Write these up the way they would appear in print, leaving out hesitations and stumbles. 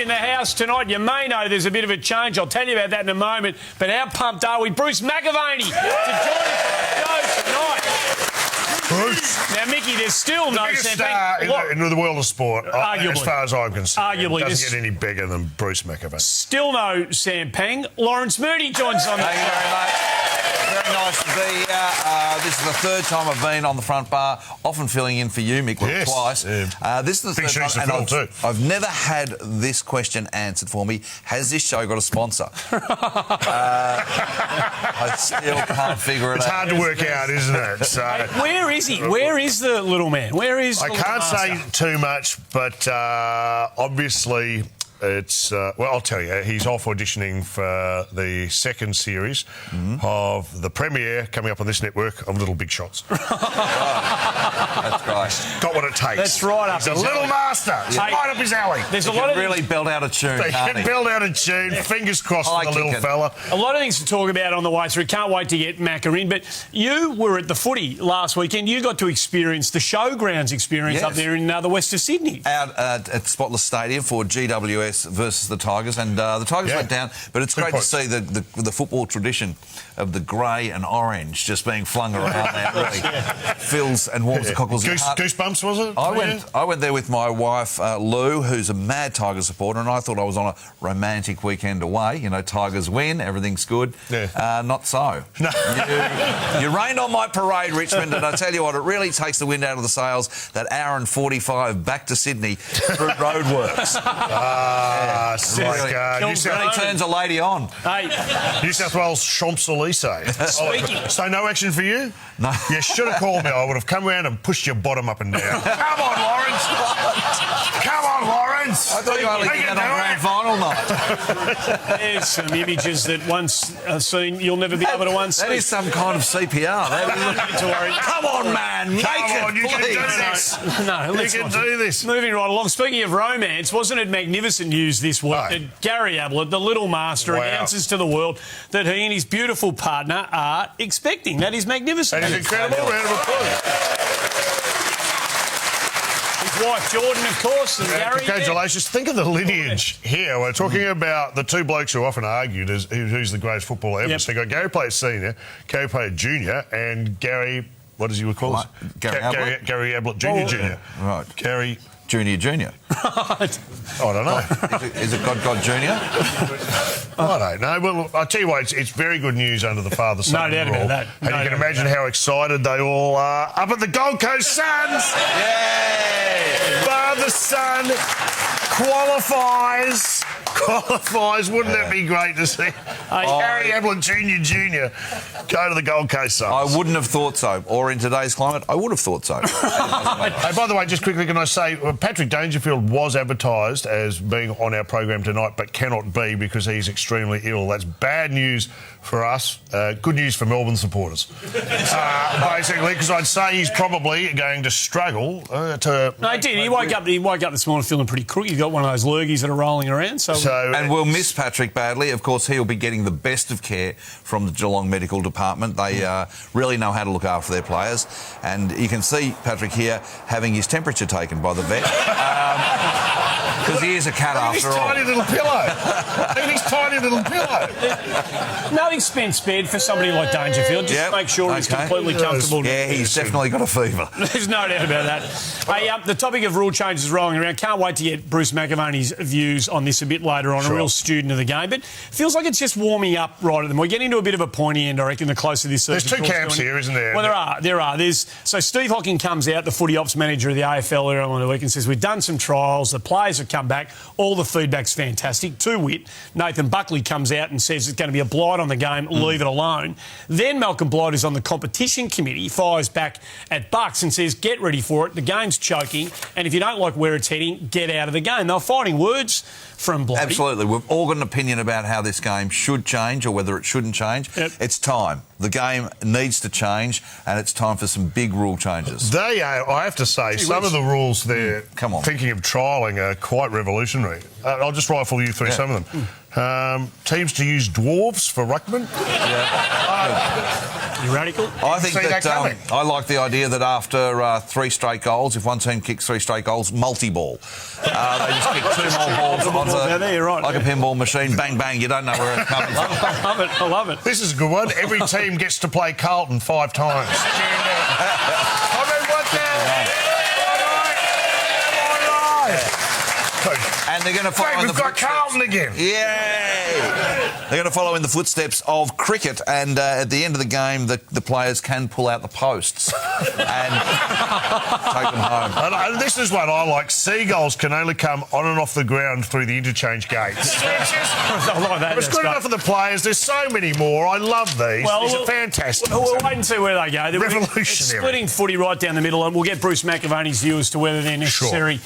in the house tonight. You may know there's a bit of a change. I'll tell you about that in a moment. But how pumped are we? Bruce McAvaney to join us on the show tonight. Bruce. Now, Mickey, there's still no biggest star in the world of sport, arguably, as far as I'm concerned. Arguably. It doesn't get any bigger than Bruce McAvaney. Still no Sam Pang. Lawrence Mooney joins on the show. Thank you very much. Very nice to be here. This is the third time I've been on the front bar, often filling in for you, Mick, twice. This is the big third time, and I've never had this question answered for me. Has this show got a sponsor? I still can't figure it out. It's hard to work out, isn't it? So, where is he? Where is the little man? Where is I can't say too much, but obviously it's... well, I'll tell you, he's off auditioning for the second series of the premiere coming up on this network of Little Big Shots. That's right. Got what it takes. That's right up He's his a little alley. master. It's right up his alley. There's He a lot can of really belt out a tune, They can't can he? build out a tune. Fingers crossed for the little fella. A lot of things to talk about on the way through. Can't wait to get Macca in. But you were at the footy last weekend. You got to experience the showgrounds experience up there in the west of Sydney. Out at Spotless Stadium for GWS versus the Tigers, and the Tigers went down. But it's great to see the football tradition of the grey and orange just being flung around there. Really fills and warms the cockles. Goosebumps, was it? I went there with my wife Lou, who's a mad Tiger supporter, and I thought I was on a romantic weekend away. You know, Tigers win, everything's good. Yeah. Not so. No. You rained on my parade, Richmond, and I tell you what, it really takes the wind out of the sails. That hour and 45 back to Sydney through roadworks. Really turns a lady on. Hey, New South Wales Champs-Elysees. So no action for you? No. You should have called me. I would have come round and pushed your bottom up and down. Come on, Lawrence. Come on, Lawrence. I thought you only did that on grand final night. there's some images that once seen you'll never be able to unsee. That is some kind of CPR. to worry. Come on, man. Make it, you can please. do this. No, You can do this. Moving right along. Speaking of romance, wasn't it magnificent news this week that Gary Ablett, the little master, announces to the world that he and his beautiful partner are expecting. That is magnificent. That is incredible. Round of applause. His wife Jordan, of course, and Gary. Congratulations. Think of the lineage here. We're talking about the two blokes who often argued as who's the greatest footballer ever. So you've got Gary Player Senior, Gary Player Junior, and Gary... What does he call us? Gary Ablett Junior. Right. Gary... Junior. I don't know. Is it God Junior? I don't know. Well, I'll tell you what, it's very good news under the father-son No doubt about that. And you can imagine how excited they all are up at the Gold Coast Suns. Yay! Father-son qualifies. Wouldn't that be great to see Gary Ablett Junior go to the Gold Coast Suns? I wouldn't have thought so. Or in today's climate, I would have thought so. Hey, by the way, just quickly, can I say, Patrick Dangerfield was advertised as being on our program tonight, but cannot be because he's extremely ill. That's bad news for us. Good news for Melbourne supporters. Basically, because I'd say he's probably going to struggle to... No, he did. He woke up this morning feeling pretty crook. He's got one of those lurgies that are rolling around. And we'll miss Patrick badly. Of course, he'll be getting the best of care from the Geelong Medical Department. They really know how to look after their players. And you can see Patrick here having his temperature taken by the vet. Because he is a cat after all. Look at his tiny little pillow. Look at his tiny little pillow. No expense spared for somebody like Dangerfield. Just make sure he's completely comfortable. Yeah, he's definitely got a fever. There's no doubt about that. Hey, the topic of rule changes is rolling around. Can't wait to get Bruce McAvaney's views on this a bit later on. A real student of the game. But it feels like it's just warming up right at them. We're getting into a bit of a pointy end, I reckon, the closer this season. There's two camps here, isn't there? Well, there are. So Steve Hocking comes out, the footy ops manager of the AFL earlier on the week, and says, we've done some trials, the players have come back, all the feedback's fantastic. To wit, Nathan Buckley comes out and says it's going to be a blight on the game, leave it alone. Then Malcolm Blight is on the competition committee, fires back at Bucks and says, get ready for it, the game's choking, and if you don't like where it's heading, get out of the game. They were fighting words from Blighty. Absolutely. We've all got an opinion about how this game should change or whether it shouldn't change. It's time. The game needs to change, and it's time for some big rule changes. They are, I have to say, some of the rules they're Come on. thinking of trialling are quite revolutionary. I'll just rifle you through some of them. Teams to use dwarves for ruckman. You radical? I think See that coming. I like the idea that after 3 straight goals, if one team kicks 3 straight goals, multi-ball. They just kick 2 more balls onto, there, you're right. like a pinball machine. Bang, bang. You don't know where it's coming from. I love it. This is a good one. Every team gets to play Carlton 5 times. I mean, what the... And they're going to follow in the we've got footsteps. Carlton again. Yay! They're going to follow in the footsteps of cricket, and at the end of the game, the players can pull out the posts and take them home. And this is one I like. Seagulls can only come on and off the ground through the interchange gates. I like that. It's That's good great. enough for the players. There's so many more. I love these. These are fantastic. We'll wait and see where they go. Revolutionary. It's splitting footy right down the middle, and we'll get Bruce McAvaney's view as to whether they're necessary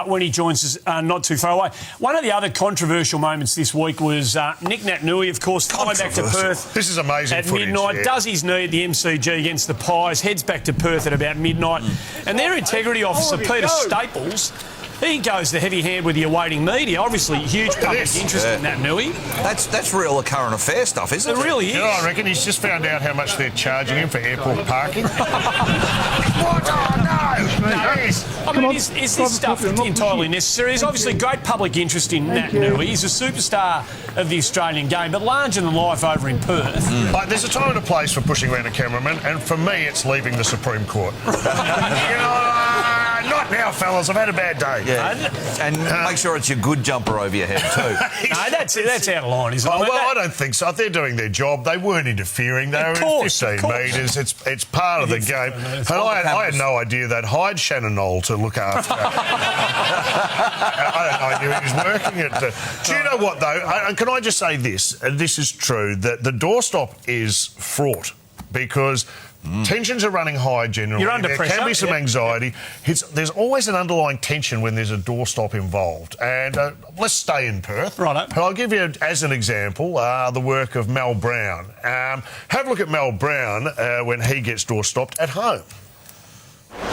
when he joins us not too far away. One of the other controversial moments this week was Nick Naitanui, of course, flying back to Perth. This is amazing at footage, midnight, yeah. does his knee at the MCG against the Pies, heads back to Perth at about midnight, and their integrity officer, Peter Staples, he goes the heavy hand with the awaiting media. Obviously, huge public interest in Naitanui. That's real current affair stuff, isn't it? It really is. You know, I reckon he's just found out how much they're charging him for airport parking. What? Oh, no! I mean, is this stuff entirely necessary? There's obviously great public interest in Naitanui. He's a superstar of the Australian game, but larger than life over in Perth. Like, there's a time and a place for pushing around a cameraman, and for me, it's leaving the Supreme Court. Not now, fellas. I've had a bad day. Yeah. And make sure it's your good jumper over your head, too. No, that's out of line, isn't it? Oh, well, I don't think so. They're doing their job. They weren't interfering. They were in 15 metres. It's part of the game. And I had no idea they'd hired Shannon Knoll to look after it. I knew he was working it. Do you know what, though? Can I just say this? And this is true, that the doorstop is fraught because... Tensions are running high generally. You're under there pressure. can be some anxiety. There's always an underlying tension when there's a doorstop involved. And let's stay in Perth. Righto. And I'll give you, as an example, the work of Mel Brown. Have a look at Mel Brown when he gets doorstopped at home.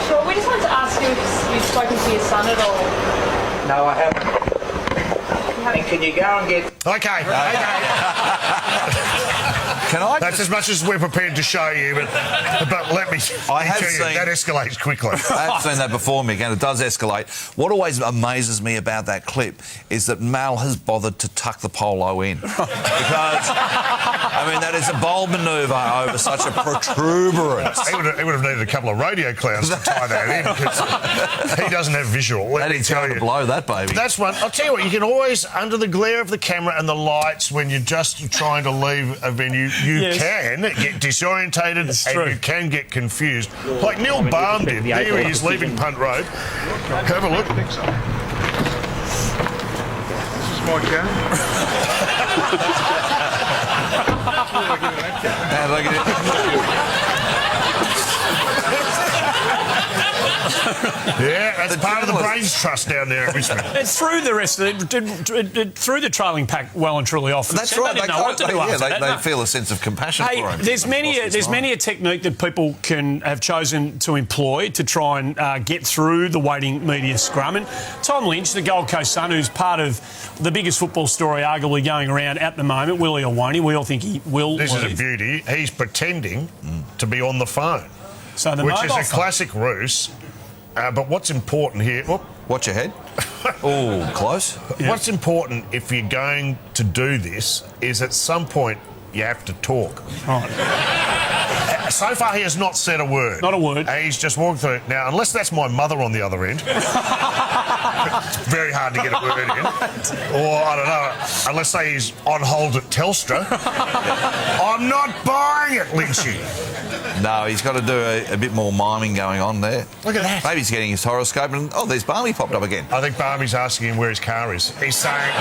Sure, we just wanted to ask you if you've spoken to your son at all. No, I haven't. Can you go and get... Okay. Can I That's as much as we're prepared to show you, but let me I have tell you, seen- that escalates quickly. I've seen that before, Mick, and it does escalate. What always amazes me about that clip is that Mal has bothered to tuck the polo in. Because, I mean, that is a bold manoeuvre over such a protuberance. He would have needed a couple of radio clowns to tie that in, because he doesn't have visual. Let That me is tell going to you. blow that baby. That's one. I'll tell you what, you can always, under the glare of the camera and the lights, when you're just trying to leave a venue, you can get disorientated and true. you can get confused. Like Neil Baum did. There he is, leaving Punt Road. Have a look. This is my car. How did I get it? Yeah, that's part of the Brains Trust down there in Richmond. It threw the rest of it threw the trailing pack well and truly off. That's So right. They didn't know what to do after that. They No. feel a sense of compassion Hey, for him. there's many a technique that people can have chosen to employ to try and get through the waiting media scrum. And Tom Lynch, the Gold Coast Sun, who's part of the biggest football story arguably going around at the moment, will he or won't he? We all think he will. This is a leave. beauty. He's pretending to be on the phone, So the which is mobile a phone- classic ruse. But what's important here... Watch your head. Oh, close. What's important if you're going to do this is at some point you have to talk. Right. So far, he has not said a word. Not a word. He's just walked through. Now, unless that's my mother on the other end, it's very hard to get a word in. Or, I don't know, unless say he's on hold at Telstra. I'm not buying it, Lynchy. No, he's got to do a bit more miming going on there. Look at that. Maybe he's getting his horoscope and, there's Barney popped up again. I think Barmy's asking him where his car is. He's saying,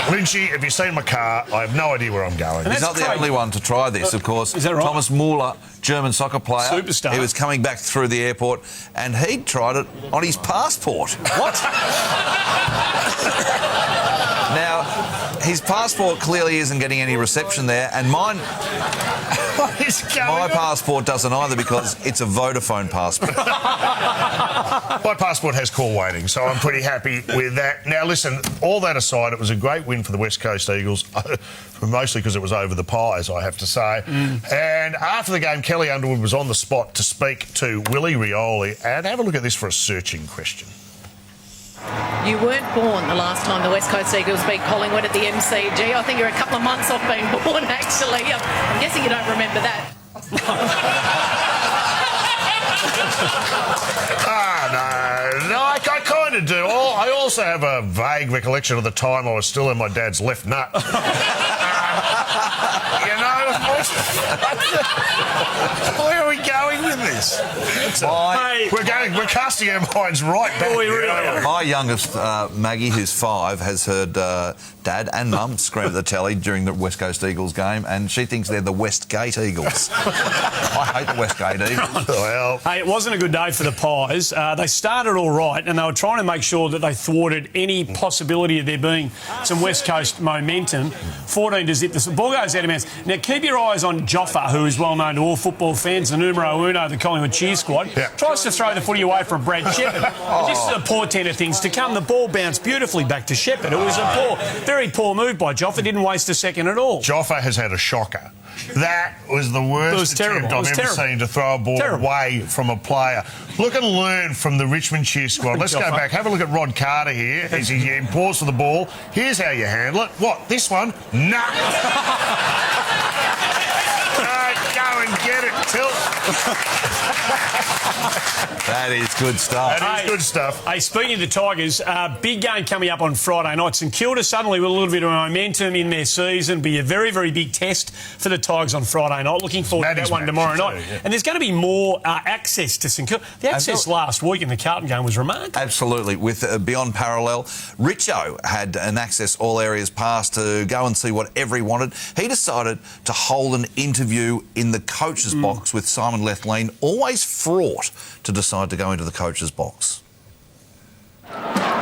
Lynchy, have you seen my car? I have no idea where I'm going. He's not the only one to try this, of course. Is that right? Thomas Muller, German soccer player. Superstar. He was coming back through the airport and he'd tried it on his passport. What? Now, his passport clearly isn't getting any reception there, and mine... is going My on? passport doesn't either because it's a Vodafone passport. My passport has call waiting, so I'm pretty happy with that. Now, listen, all that aside, it was a great win for the West Coast Eagles, mostly because it was over the Pies, I have to say. And after the game, Kelly Underwood was on the spot to speak to Willie Rioli. And have a look at this for a searching question. You weren't born the last time the West Coast Eagles beat Collingwood at the MCG. I think you're a couple of months off being born, actually. I'm guessing you don't remember that. No, I kind of do. I also have a vague recollection of the time I was still in my dad's left nut. Where are we going with this? We're casting our minds right back. Oh, we really are. My youngest, Maggie, who's 5, has heard Dad and Mum scream at the telly during the West Coast Eagles game, and she thinks they're the Westgate Eagles. I hate the Westgate Eagles. Well, Hey, it wasn't a good day for the Pies. They started all right, and they were trying to make sure that they thwarted any possibility of there being some West Coast momentum. 14 to zip. The ball goes out of bounds. Now, keep your eyes on Joffa, who is well known to all football fans, the numero uno of the Collingwood cheer squad. Yeah. Tries to throw the footy away from Brad Shepherd. This is a portent of things to come. The ball bounced beautifully back to Shepherd. It was a very poor move by Joffa. Didn't waste a second at all. Joffa has had a shocker. That was the worst attempt I've ever seen to throw a ball away from a player. Look and learn from the Richmond cheer squad. Let's go back. Have a look at Rod Carter here as he implores for the ball. Here's how you handle it. What, this one? Nah. Go and get it, Tilt. That is good stuff. That is good stuff. Hey, speaking of the Tigers, big game coming up on Friday night. St Kilda suddenly with a little bit of momentum in their season. Be a very, very big test for the Tigers on Friday night. Looking forward to that one tomorrow night. Too, yeah. And there's going to be more access to St Kilda. The access last week in the Carlton game was remarkable. Absolutely. With Beyond Parallel, Richo had an access all areas pass to go and see whatever he wanted. He decided to hold an interview in the coach's box with Simon Lethlean, always fraught to decide to go into the coach's box.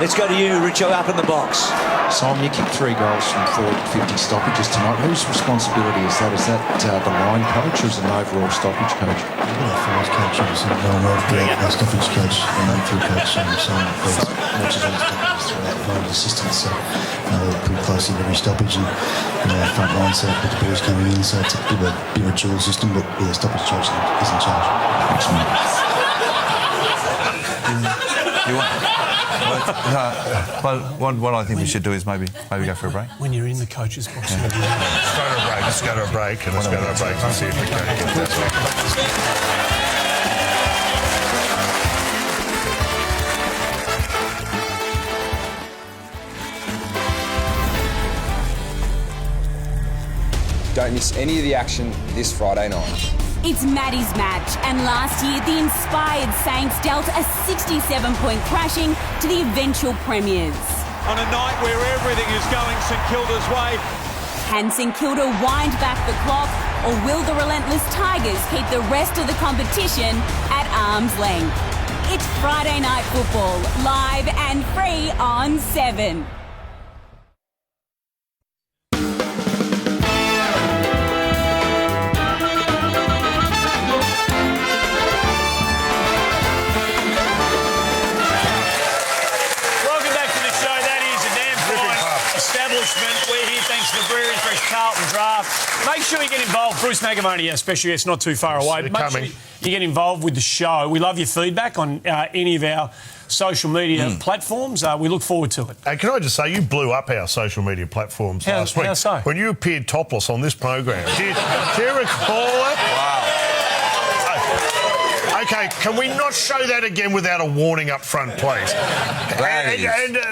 Let's go to you, Richo, up in the box. Simon, you kicked 3 goals from 50 stoppages tonight. Whose responsibility is that? Is that the line coach or is it an overall stoppage coach? Our forwards coach, obviously, our stoppage coach and midfield coach, Simon watches all the stoppages throughout the system, so we're pretty closely with every stoppage and our front line set up with the boys coming in, so it's a bit of a dual system, but the stoppage coach is in charge. What I think we should do is maybe go for a break. When you're in the coach's box. Let's go to a break and see if we can get that. Don't miss any of the action this Friday night. It's Maddie's match, and last year the inspired Saints dealt a 67-point thrashing to the eventual premiers. On a night where everything is going St Kilda's way. Can St Kilda wind back the clock, or will the relentless Tigers keep the rest of the competition at arm's length? It's Friday Night Football, live and free on 7. We're here thanks to the Brewery Fresh Carlton Draft. Make sure you get involved. Bruce McAvaney, our special guest, not too far away. Make sure you get involved with the show. We love your feedback on any of our social media platforms. We look forward to it. And can I just say, you blew up our social media platforms last week. How so? When you appeared topless on this program. Do you recall it? Wow. Okay, can we not show that again without a warning up front, please?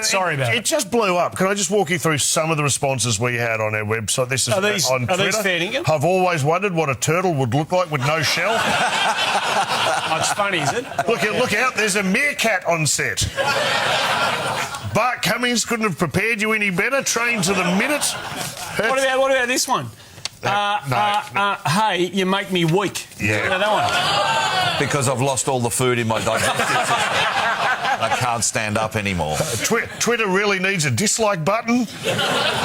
Sorry about it. It just blew up. Can I just walk you through some of the responses we had on our website? This is on Twitter. These fair dinkum? I've always wondered what a turtle would look like with no shell. Oh, it's funny, is it? Look out, there's a meerkat on set. Bart Cummings couldn't have prepared you any better. Trained to the minute. What about this one? Hey, you make me weak. Yeah. That one. Because I've lost all the food in my digestive system. I can't stand up anymore. Twitter really needs a dislike button.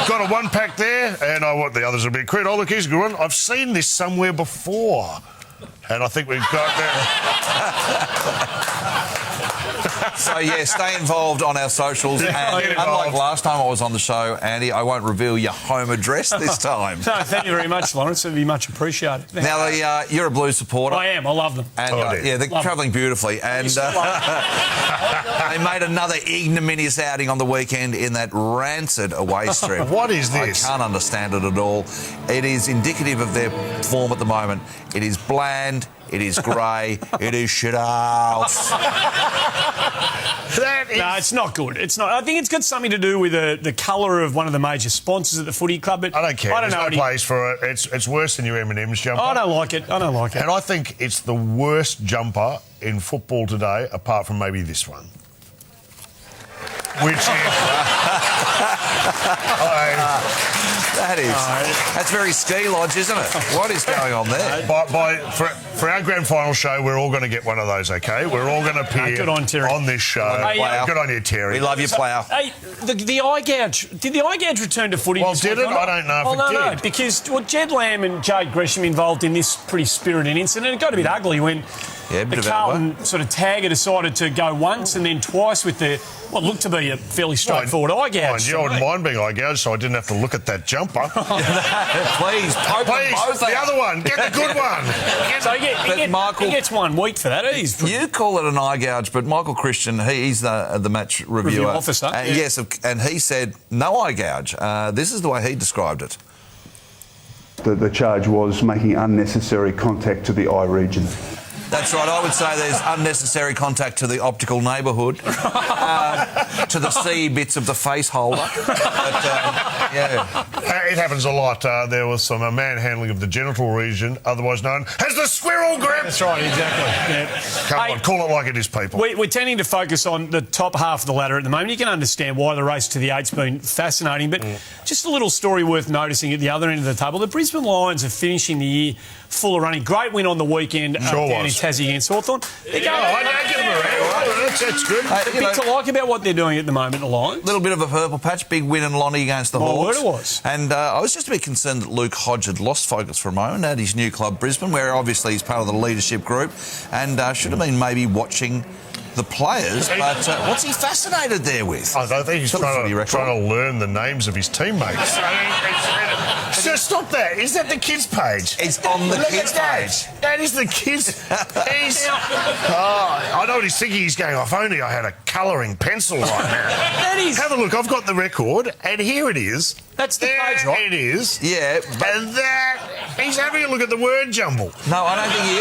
Got a one-pack there, and I want the others a bit credit. Oh, look, here's a good one. I've seen this somewhere before. And I think we've got that. So, yeah, stay involved on our socials. And unlike last time I was on the show, Andy, I won't reveal your home address this time. No, thank you very much, Lawrence. It'd be much appreciated. Now, you're a Blues supporter. I am. I love them. And, yeah, they're travelling beautifully. And they made another ignominious outing on the weekend in that rancid away strip. What is this? I can't understand it at all. It is indicative of their form at the moment. It is bland. It is grey. It is shit house. No, it's not good. It's not. I think it's got something to do with the colour of one of the major sponsors at the footy club. But I don't care. There's no place for it. It's worse than your M&M's jumper. I don't like it. And I think it's the worst jumper in football today, apart from maybe this one. Which is... That's very ski lodge, isn't it? What is going on there? For our grand final show, we're all going to get one of those, OK? We're all going to appear good on, Terry. on this show. Good on you, Terry. We love you, player. Hey, the eye gouge. Did the eye gouge return to footy? Well, this did week? it? I don't know if it did. No, because Jed Lamb and Jade Gresham involved in this pretty spirited incident. It got a bit ugly when the Carlton sort of tagger decided to go once and then twice with what looked to be a fairly straightforward eye gouge. I wouldn't mind being eye gouged, so I didn't have to look at that jumper. Please, poke them both the out. other one. Get the good one. So he gets 1 week for that. You call it an eye gouge, but Michael Christian, he's the match reviewer. Officer. Yes, and he said no eye gouge. This is the way he described it. The charge was making unnecessary contact to the eye region. That's right. I would say there's unnecessary contact to the optical neighbourhood, to the C bits of the face holder. But, it happens a lot. There was some manhandling of the genital region, otherwise known as the squirrel grip. That's right, exactly. Yeah. Come on, call it like it is, people. We're tending to focus on the top half of the ladder at the moment. You can understand why the race to the 8's been fascinating, but just a little story worth noticing at the other end of the table. The Brisbane Lions are finishing the year full of running. Great win on the weekend down in Tassie against Hawthorn. That's good. A bit to like about what they're doing at the moment, the Lions. A little bit of a purple patch, big win in Lonnie against the Hawks. My word it was. And I was just a bit concerned that Luke Hodge had lost focus for a moment at his new club, Brisbane, where obviously he's part of the leadership group and should have been maybe watching the players, but what's he fascinated there with? I think he's trying to learn the names of his teammates. So stop that. Is that the kids' page? It's on the kids' page. That is the kids' I know what he's thinking. He's going, if only I had a colouring pencil right now. Have a look. I've got the record, and here it is. That's the page, right? It is. Yeah. And that... He's having a look at the word jumble. No, I don't think he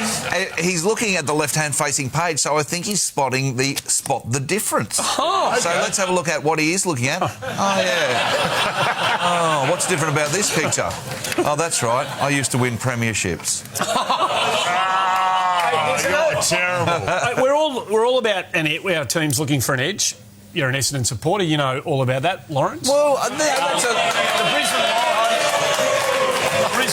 is. He's looking at the left-hand facing page, so I think he's spotting spot the difference. Oh, okay. So let's have a look at what he is looking at. Oh, yeah. Oh, what's different about this picture? Oh, that's right. I used to win premierships. You're terrible. We're all about our team's looking for an edge. You're an Essendon supporter. You know all about that, Lawrence. Well, that's the Brisbane Lions.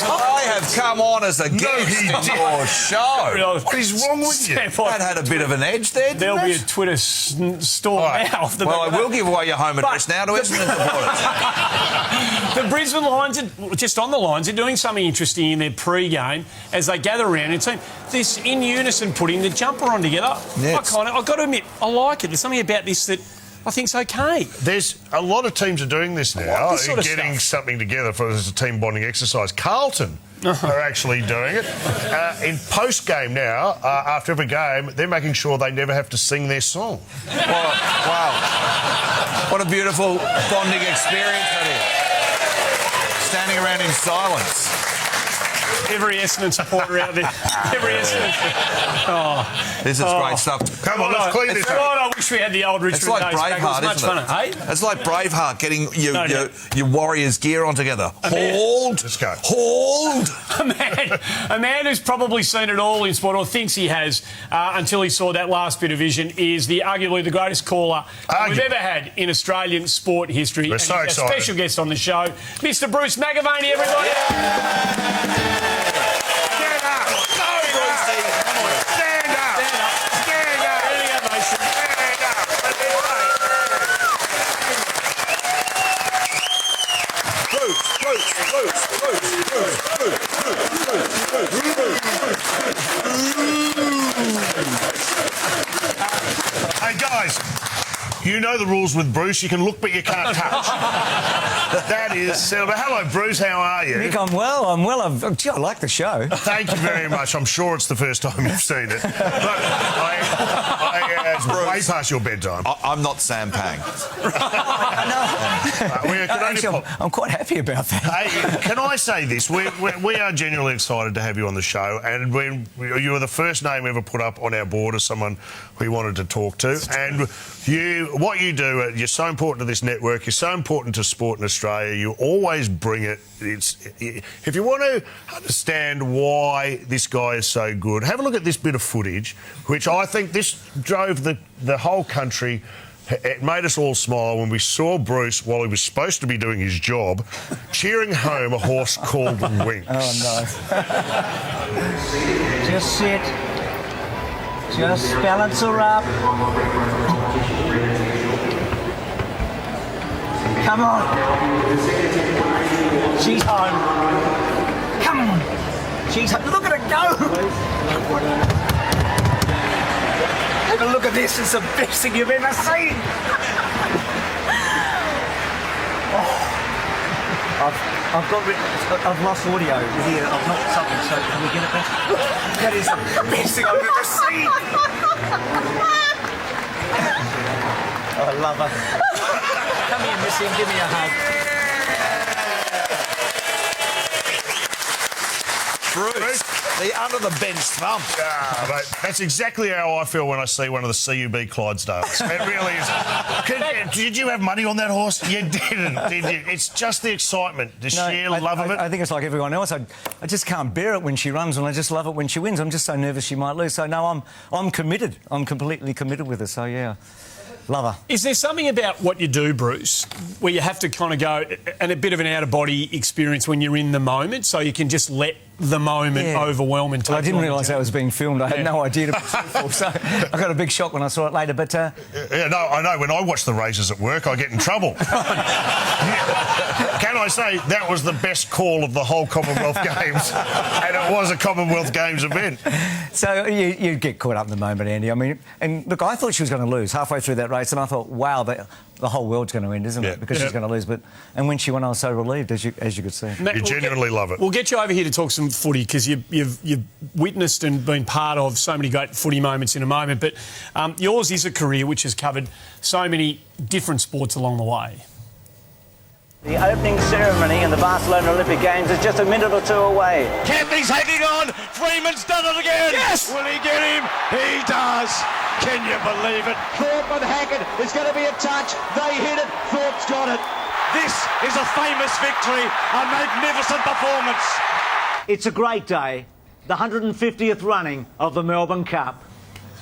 I have come on as a guest on your show. What is wrong with you? That had a bit of an edge there. There'll be a Twitter storm now. Well, I will give away your home address now to Essendon supporters. The Brisbane Lions, just on the Lions, are doing something interesting in their pre-game as they gather around in a team. This in unison putting the jumper on together. Yes. I've got to admit, I like it. There's something about this that I think's okay. There's a lot of teams are doing this now, this sort of getting something together as a team bonding exercise. Carlton are actually doing it. In post-game now, after every game, they're making sure they never have to sing their song. Wow. What a beautiful bonding experience that is. Standing around in silence. Every Essendon supporter out there. Every Essendon. This is great stuff. Come on, let's clean this up. I wish we had the old Richmond It's like days back. It was Braveheart, much isn't it? funner, hey? It's like Braveheart getting your Warriors gear on together. Hauled. Let's go. Hauled. A man who's probably seen it all in sport, or thinks he has, until he saw that last bit of vision, is arguably the greatest caller we've ever had in Australian sport history. We're so excited. A special guest on the show, Mr. Bruce McAvaney, everybody. You know the rules with Bruce. You can look, but you can't touch. That is settled. Hello, Bruce. How are you? Nick, I'm well. Gee, I like the show. Thank you very much. I'm sure it's the first time you've seen it. But it's way past your bedtime. I'm not Sam Pang. I'm quite happy about that. Hey, can I say this? We are genuinely excited to have you on the show, and you were the first name ever put up on our board as someone we wanted to talk to. And what you do, you're so important to this network. You're so important to sport in Australia. You always bring it. If you want to understand why this guy is so good, have a look at this bit of footage, which I think this drove the whole country. It made us all smile when we saw Bruce, while he was supposed to be doing his job, cheering home a horse called Winx. Oh, no. Just sit. Just balance her up. Come on. She's home. Come on. She's home. Look at her go. Have a look at this. It's the best thing you've ever seen. I've lost audio here. I've knocked something, so can we get it back? That is the best thing I've ever seen. Oh, I love her. Come here, Missy, and give me a hug. Bruce, the under-the-bench thump. Mate, that's exactly how I feel when I see one of the CUB Clydesdales. It really is. Did you have money on that horse? You didn't, did you? It's just the excitement, the sheer love of it. I think it's like everyone else. I just can't bear it when she runs, and I just love it when she wins. I'm just so nervous she might lose. So, no, I'm committed. I'm completely committed with her. So, yeah. Love her. Is there something about what you do, Bruce, where you have to kind of go and a bit of an out-of-body experience when you're in the moment, so you can just let the moment overwhelm and take? Well, I didn't realise that was being filmed. I had no idea to be truthful, so I got a big shock when I saw it later. But yeah, no, I know. When I watch the races at work, I get in trouble. Can I say that was the best call of the whole Commonwealth Games, and it was a Commonwealth Games event. So you get caught up in the moment, Andy. I mean, and look, I thought she was going to lose halfway through that race, and I thought, wow, the whole world's going to end, isn't it? Because she's going to lose. And when she won, I was so relieved, as you could see. Matt, you genuinely love it. We'll get you over here to talk some footy, because you've witnessed and been part of so many great footy moments in a moment. But yours is a career which has covered so many different sports along the way. The opening ceremony in the Barcelona Olympic Games is just a minute or two away. Campbell's hanging on. Freeman's done it again. Yes! Will he get him? He does. Can you believe it? Thorpe and Hackett. There's going to be a touch. They hit it. Thorpe's got it. This is a famous victory. A magnificent performance. It's a great day. The 150th running of the Melbourne Cup.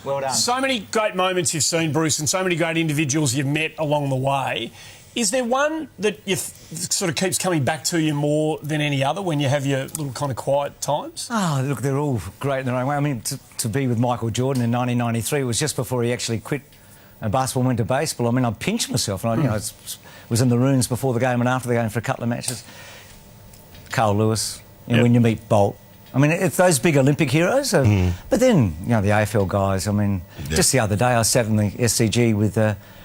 Well done. So many great moments you've seen, Bruce, and so many great individuals you've met along the way. Is there one that sort of keeps coming back to you more than any other when you have your little kind of quiet times? Oh, look, they're all great in their own way. I mean, to be with Michael Jordan in 1993 was just before he actually quit basketball and went to baseball. I mean, I pinched myself, and I was in the ruins before the game and after the game for a couple of matches. Carl Lewis, when you meet Bolt. I mean, it's those big Olympic heroes. But then, the AFL guys. I mean, just the other day I sat in the SCG with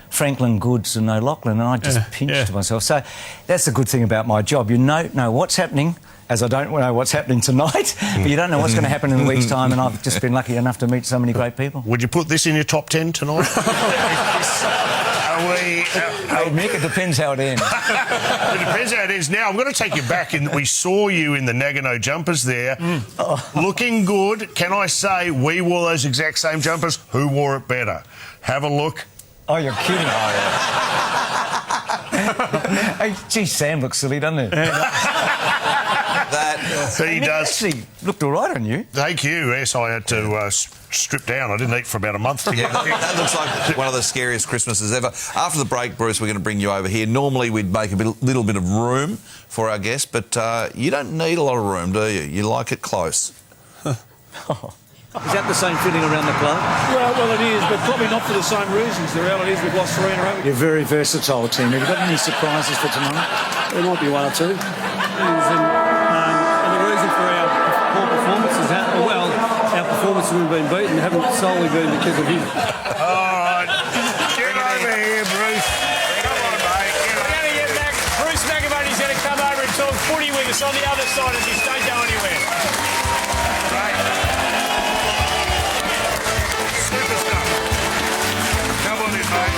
Franklin, Goods and O'Loughlin, and I just pinched myself. So that's the good thing about my job. You know what's happening, as I don't know what's happening tonight, but you don't know what's going to happen in a week's time, and I've just been lucky enough to meet so many great people. Would you put this in your top 10 tonight? Hey, Nick, it depends how it ends. It depends how it ends. Now, I'm going to take you back, and we saw you in the Nagano jumpers there, looking good. Can I say we wore those exact same jumpers? Who wore it better? Have a look. Oh, you're kidding. Hey, gee, Sam looks silly, doesn't he? He does. Actually looked all right on you. Thank you. Yes, I had to strip down. I didn't eat for about a month. That looks like one of the scariest Christmases ever. After the break, Bruce, we're going to bring you over here. Normally, we'd make a little bit of room for our guests, but you don't need a lot of room, do you? You like it close. Is that the same feeling around the club? Well, it is, but probably not for the same reasons. The reality is we've lost 3 in a row. You're a very versatile team. Have you got any surprises for tonight? There might be 1 or 2. And the reason for our poor performances, our performances we've been beaten haven't solely been because of him. All right. Get over here, joining us on the other side of this. Don't go anywhere. Right. Superstar. Come on in, mate.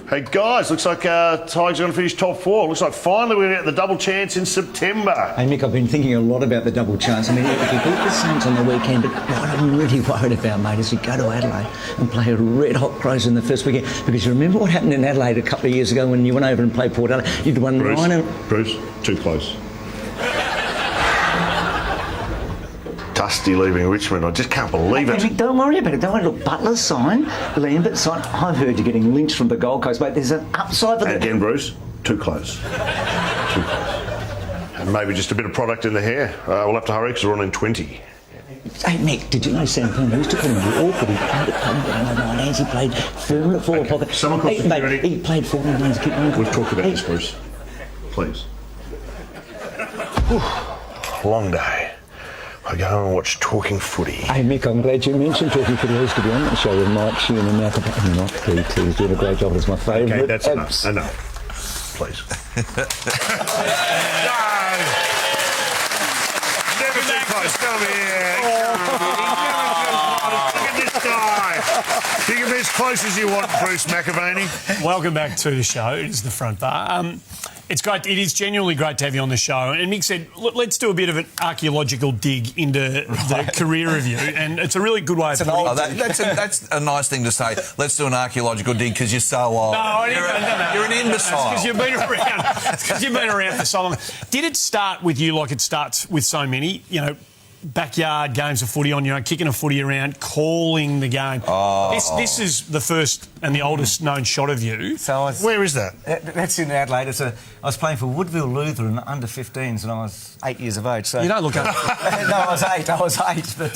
Hey guys, looks like Tigers are going to finish top 4. Looks like finally we're going to get the double chance in September. Hey Mick, I've been thinking a lot about the double chance. I mean, if you beat the Saints on the weekend, but what I'm really worried about, mate, is you go to Adelaide and play a red-hot Crows in the first weekend. Because you remember what happened in Adelaide a couple of years ago when you went over and played Port Adelaide? You'd won Bruce, too close. Dusty leaving Richmond. I just can't believe it. Mick, don't worry about it. Don't worry. Look, Butler's signed, Lambert signed. I've heard you're getting lynched from the Gold Coast, mate. There's an upside for that. Again, Bruce, too close. Too close. And maybe just a bit of product in the hair. We'll have to hurry because we're on in 20. Hey, Mick, did you know Sam Payne used to call him the awkward? He played at Plum, he played firm at forward pocket. Someone call security. Mate, he played 14 games. We've talked about this, Bruce. Please. Whew. Long day. I go home and watch Talking Footy. Hey Mick, I'm glad you mentioned Talking Footy. I used to be on that show with Mike Sheehan and Malcolm. Not PT's doing a great job. It's my favourite. Okay, that's enough. Enough. Please. No! Never too close. Come here. Look at this guy. You can be as close as you want, Bruce McAvaney. Welcome back to the show. It is the front bar. It's great. It is genuinely great to have you on the show. And Mick said, let's do a bit of an archaeological dig into the career review. And it's a really good way of putting it. That's a nice thing to say. Let's do an archaeological dig because you're so old. No, you're an imbecile. Because you've been around. Because you've been around for so long. Did it start with you like it starts with so many? You know, backyard games of footy on your own, kicking a footy around, calling the game. Oh. This is the first and the oldest known shot of you. So where is that? That's in Adelaide. I was playing for Woodville Lutheran under 15s and I was 8 years of age. So you don't look up. No, I was eight. But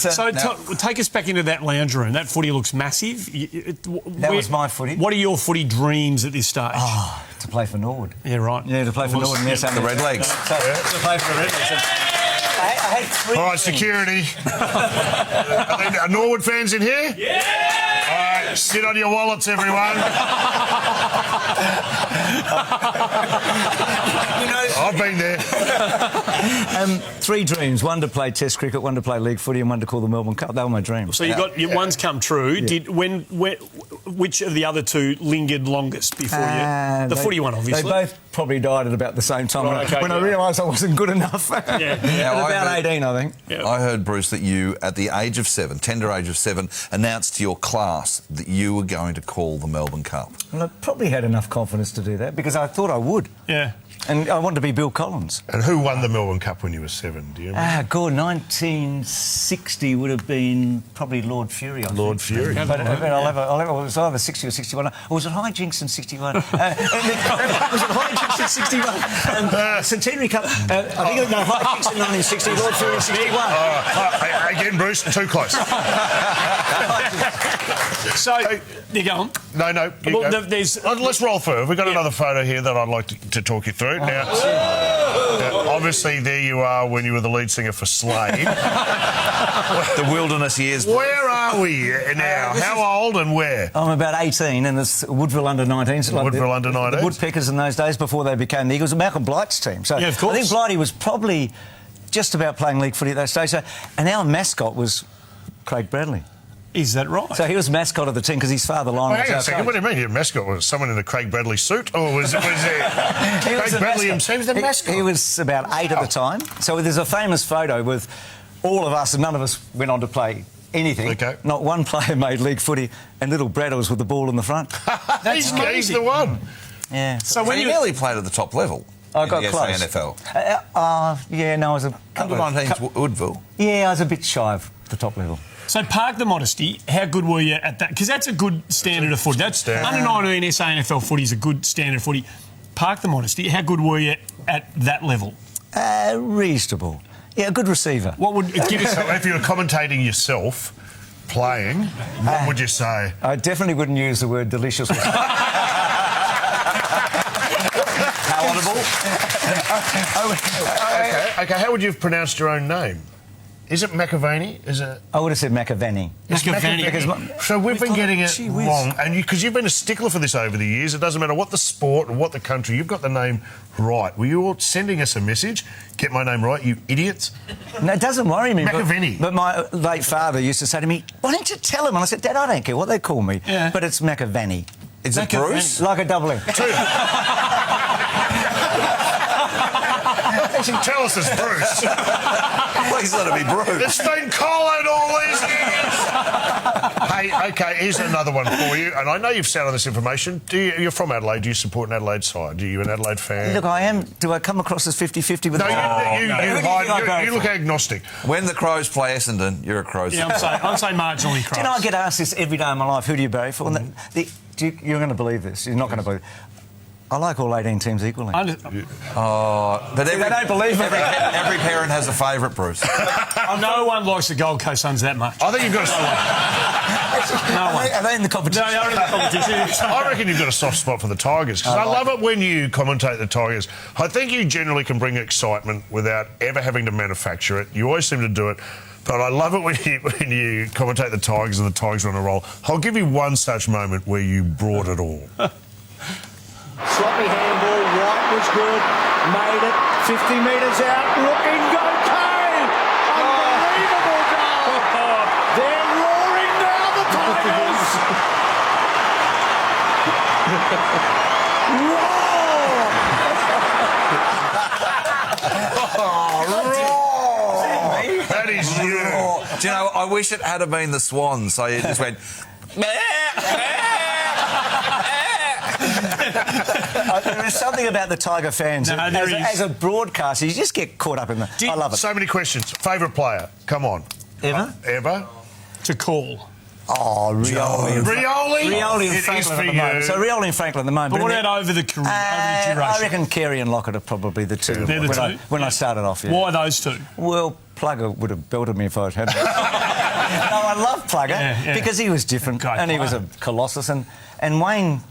take us back into that lounge room. That footy looks massive. That was my footy. What are your footy dreams at this stage? Oh, to play for Norwood. Yeah, right. Yeah, to play for Norwood. Yes, the Redlegs. So, to play for the Redlegs. I had 3 All right, security. Are Norwood fans in here? Yeah! All right, sit on your wallets, everyone. I've been there. 3 dreams. One to play Test cricket, one to play league footy and one to call the Melbourne Cup. They were my dreams. So you got one's come true. Yeah. Which of the other 2 lingered longest before you? The footy one, obviously. They both probably died at about the same time when I realised I wasn't good enough. About 18, I think. Yeah. I heard, Bruce, that you, at the age of 7, tender age of 7, announced to your class that you were going to call the Melbourne Cup. Well, I probably had enough confidence to do that because I thought I would. Yeah. And I wanted to be Bill Collins. And who won the Melbourne Cup when you were 7? Do you remember? God, 1960 would have been probably Lord Fury. Lord Fury. But it was either 60 or 61. Or was it High Jinks in 61? Was it High Jinks in 61? Centenary Cup. I think no, High Jinks in 1960, Lord Fury in 61. Again, Bruce, too close. So, you go on. No. Let's roll through. We've got another photo here that I'd like to talk you through. Now, obviously, there you are when you were the lead singer for Slade. The wilderness years. Where are we now? How old and where? I'm about 18 and it's Woodville under 19s. Woodville under 19s. The Woodpeckers in those days before they became the Eagles. Malcolm Blight's team. So yeah, of course. I think Blighty was probably just about playing league footy at that stage. So, and our mascot was Craig Bradley. Is that right? So he was mascot of the team because his father, Lionel, hang on a second. What do you mean your mascot was someone in a Craig Bradley suit? Or was it Craig Bradley himself was the mascot? He was about 8 at the time. So there's a famous photo with all of us, and none of us went on to play anything. Okay. Not one player made league footy, and little Brad was with the ball in the front. He's the one. Yeah. So when you nearly played at the top level. I got close. NFL. I was a under 19s Woodville. Yeah, I was a bit shy of the top level. So park the modesty. How good were you at that? Because that's a good standard of footy. That's under 19 SANFL footy is a good standard of footy. Park the modesty. How good were you at that level? Reasonable. Yeah, a good receiver. What would give us? So if you were commentating yourself playing, what would you say? I definitely wouldn't use the word delicious. Palatable. Okay. How would you have pronounced your own name? Is it McAvaney? Is it? I would have said McAvaney. It's McAvaney. Because so we've been getting it wrong, and because you've been a stickler for this over the years, it doesn't matter what the sport or what the country, you've got the name right. Were you all sending us a message? Get my name right, you idiots. No, it doesn't worry me. McAvaney. But my late father used to say to me, "Why don't you tell him?" And I said, "Dad, I don't care what they call me, but it's McAvaney." Is it Bruce? Like a double M. Tell us it's Bruce. Please let it be Bruce. It's been collared all these years. Hey, OK, here's another one for you. And I know you've sat on this information. You're from Adelaide. Do you support an Adelaide side? Are you an Adelaide fan? Look, I am. Do I come across as 50-50 with... No, you look agnostic. When the Crows play Essendon, you're a Crows fan. Yeah, I'm saying marginally Crows. Do you know, I get asked this every day of my life, who do you barrack for? And you're going to believe this. You're not going to believe it. I like all 18 teams equally. But they don't believe me. Every parent has a favourite, Bruce. No one likes the Gold Coast Suns that much. I think you've got no one. Are they in the competition? No, they're in the competition. I reckon you've got a soft spot for the Tigers, because I love it when you commentate the Tigers. I think you generally can bring excitement without ever having to manufacture it. You always seem to do it. But I love it when you commentate the Tigers and the Tigers are on a roll. I'll give you one such moment where you brought it all. Sloppy handball, White was good, made it, 50 metres out, looking okay! Unbelievable goal! They're roaring now, the Tigers! That is you. Do you know, I wish it had been the Swans, so you just went... There's something about the Tiger fans. As a broadcaster, you just get caught up in the... I love it. So many questions. Favourite player? Come on. Ever? Ever? To call. Oh, Rioli. Rioli and Franklin at the moment. So Rioli and Franklin at the moment. But what about over the career, over the duration? I reckon Carey and Lockett are probably the two. They're the two? When I started off, yeah. Why those two? Well, Plugger would have belted me if I had. No, I love Plugger because he was different and he was a colossus. And Wayne,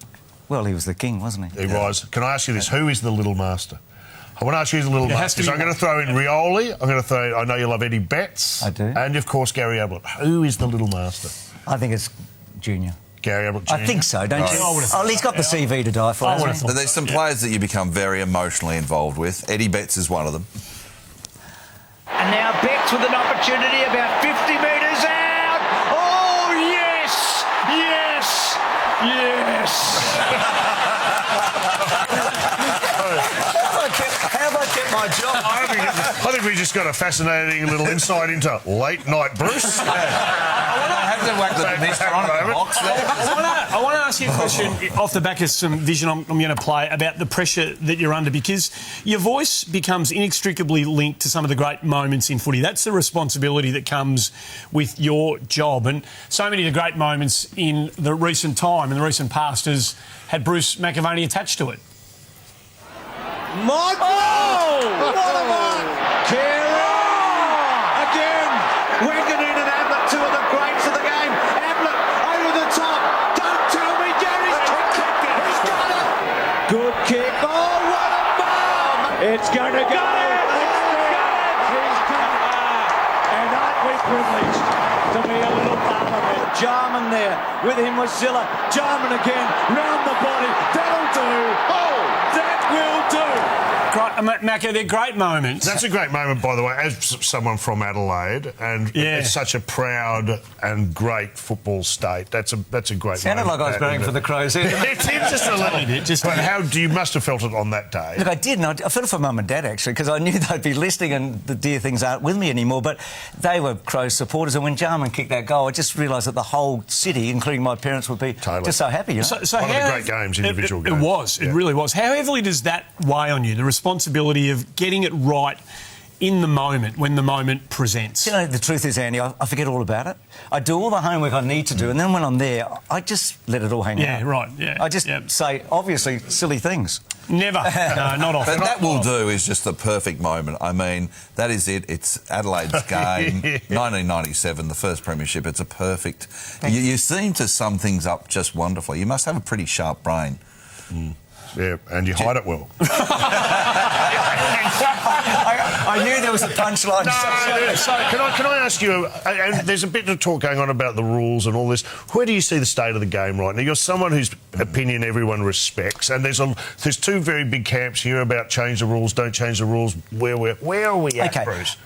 well, he was the king, wasn't he? He was. Can I ask you this? Who is the little master? I want to ask you who's the little master. So I'm going to throw in Rioli. I'm going to throw... I know you love Eddie Betts. I do. And, of course, Gary Ablett. Who is the little master? I think it's Junior. Gary Ablett Jr.? I think so, don't you? Oh, he's got the CV to die for. But there's some players that you become very emotionally involved with. Eddie Betts is one of them. And now Betts with an opportunity about 50 metres out. Oh, yes! Yes! Yes! How have I kept my job? I think we just got a fascinating little insight into late night Bruce. I have to whack the mist on the box there. I want to ask you a question off the back of some vision I'm going to play about the pressure that you're under, because your voice becomes inextricably linked to some of the great moments in footy. That's the responsibility that comes with your job. And so many of the great moments in the recent time, in the recent past, has had Bruce McAvaney attached to it. Michael! Oh, what a mark! Carey! Again! Wangan and Ablett, two of the greats of the game. Ablett over the top. Don't tell me Gary's kicked it. He's got it. Good kick. Oh, what a mark! It's going to go. He's got it. And aren't we privileged to be a little part of it? Jarman there. With him was Zilla. Jarman again. Round the body. That'll do. Oh, that will do. Macca, they're great moments. That's a great moment, by the way, as someone from Adelaide, and it's such a proud and great football state. That's a great Sounded moment. like I was bearing for the Crows. It did just a little bit. But how you must have felt it on that day? Look, I did, and I felt it for Mum and Dad, actually, because I knew they'd be listening and the dear things aren't with me anymore, but they were Crows supporters, and when Jarman kicked that goal, I just realised that the whole city, including my parents, would be just so happy, you know? So one of the great games, individual games. It was. It really was. How heavily does that weigh on you, the responsibility of getting it right in the moment, when the moment presents? You know, the truth is, Andy, I forget all about it. I do all the homework I need to do, and then when I'm there, I just let it all hang out. Yeah, right, yeah. I just say, obviously, silly things. Never. No, not often. But that will do is just the perfect moment. I mean, that is it. It's Adelaide's game, 1997, the first premiership. It's a perfect... You seem to sum things up just wonderfully. You must have a pretty sharp brain. Yeah, and you hide it well. I knew there that was the punchline. So can I ask you, and there's a bit of talk going on about the rules and all this. Where do you see the state of the game right now? You're someone whose opinion everyone respects, and there's two very big camps here about change the rules, don't change the rules. Where are we at, Bruce?